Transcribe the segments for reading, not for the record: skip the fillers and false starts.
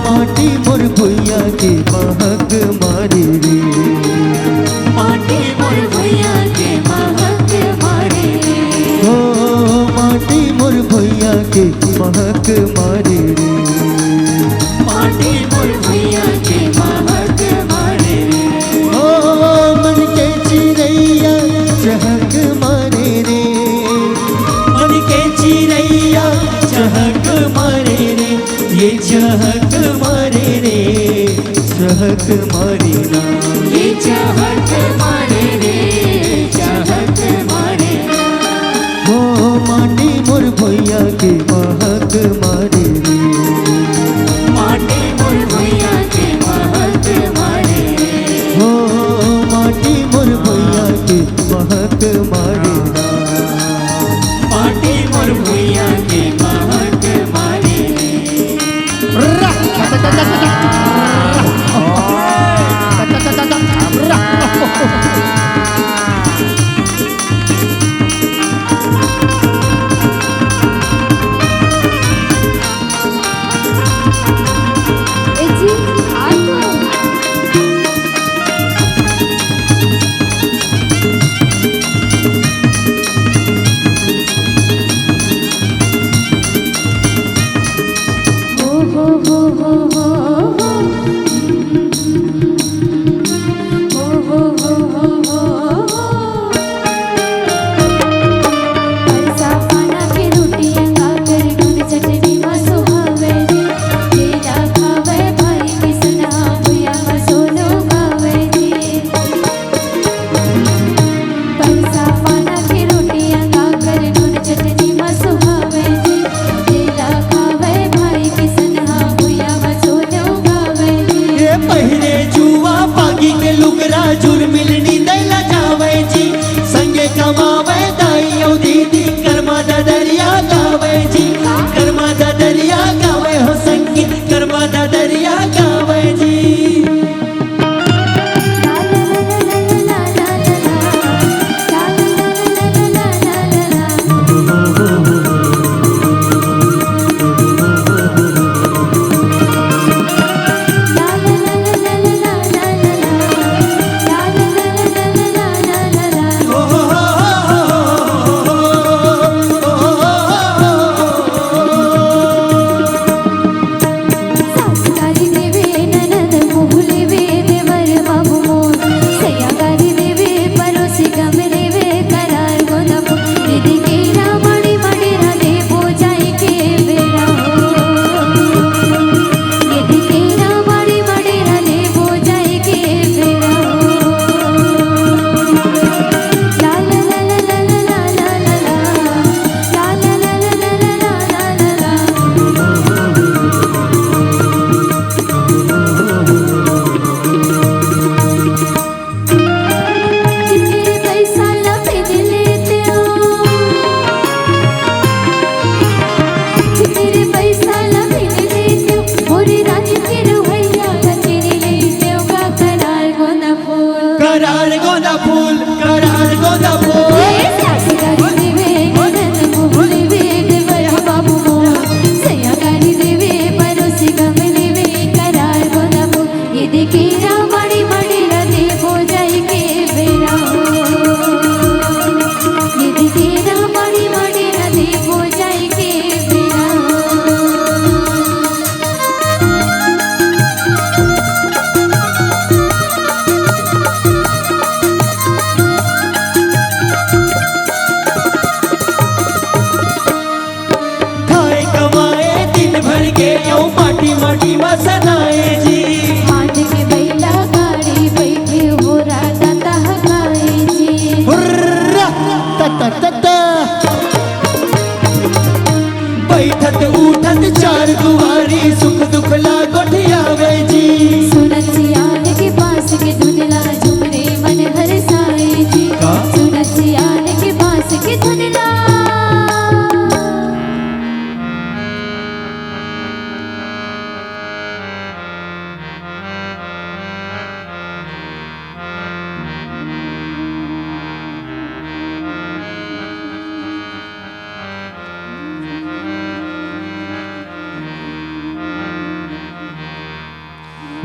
माटी मोर भुइया के महक मारे रे, माटी मोर भुइया के महक मारे रे, हो माटी मोर भुइया के महक मारे रे, माटी मोर भुइया के महक मारे रे, हो मन के चिड़ैया चहक मारे रे, मन के चिड़ैया चहक मारे रे, ये चहक मारे रे, चहक मारे ना, ये चहक मारे रे, चहक मारे ना, हो माटी मोर भुइया के महक मारे रे, माटी मोर भुइया के महक मारे रे, हो माटी मोर भुइया के महक मारे ना, माटी मोर भुइया के महक मारे रे। जुर मिलनी दैला जावे जी, संगे कमावे दाइयो दीदी, कर्मा दा दरिया गावे जी, कर्मा दा दरिया गावे हो संगीत, कर्मा दा दरिया गावे जी।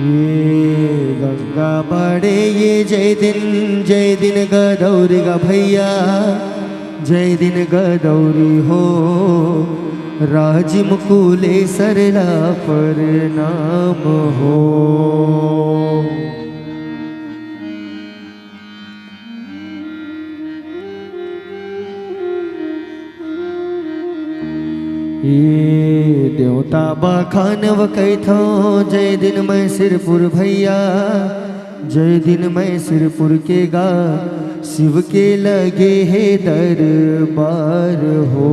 ये गंगा बड़े ये जय दिन गदौरी गा भैया जय दिन गदौरी हो राज मुकुले सरला पर नाम हो। ये देवता बखानव कैथो जय दिन मैं सिरपुर भैया जय दिन मैं सिरपुर के गा शिव के लगे है दरबार हो।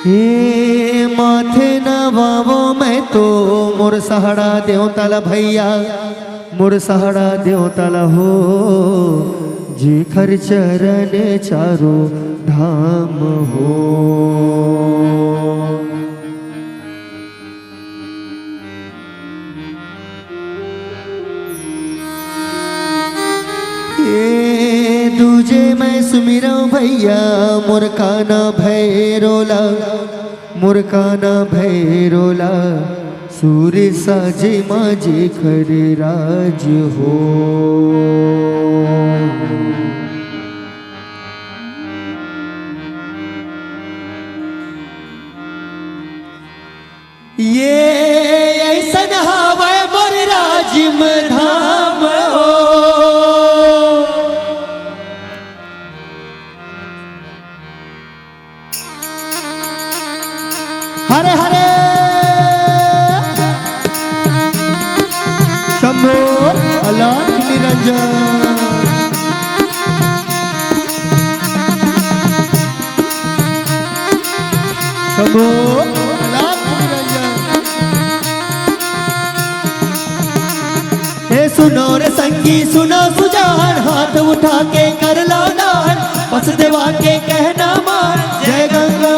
हे माथे नवावो मैं तो मोर सहारा देवताला भैया मोर सहारा देवताला हो जेखर चरण चारो धाम हो। ये दूजे मैं सुमिरा भैया मोर काना भैरोला मोर काना भैरोला सूर्य साजे माजे खर राज हो। ये ऐसन हवे मोर राजिम धाम हो। हरे हरे शंभो अलाख निरंजन शंभो अलाख निरंजन। हे सुनो रे संगी सुनो सुजान हाथ उठा के कर लो दान बस देवा के कहना मान जय गंगा।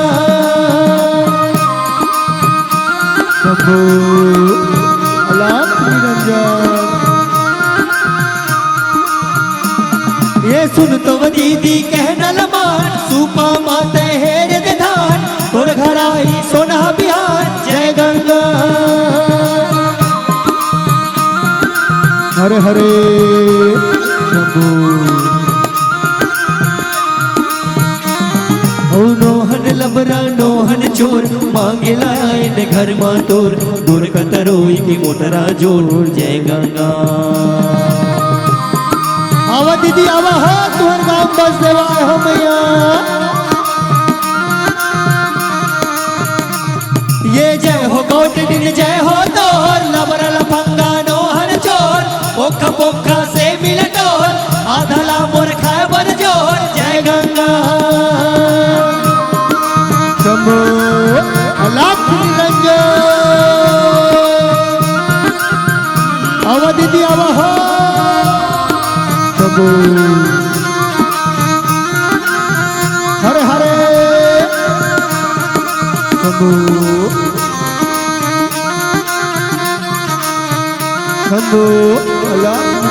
शंभो अलाख निरंजन। ये सुन तो दीदी कहना लमान सूपा माते हेर दे धान तोर घर आई सोना बिहार जय गंगा। हरे हरे शंभो ओ नोहन लबरा नोहन चोर मांगे लाइन घर मां तोर दूर कतरोई की मोटरा जोर जय गंगा। आवा दीदी आवा हो तुहर गाँव बस देवाय हो मैया। ये जय हो गोट दिन जय हो तोर लबरा लफंगा नोहन चोर पोखा पोखा से मिल टोर आधला मोर खाए बर जोर जय गंगा। शंभो अलाख निरंजन। आवा दीदी आवा हो शंभो हरे हरे शंभो शंभो अलाख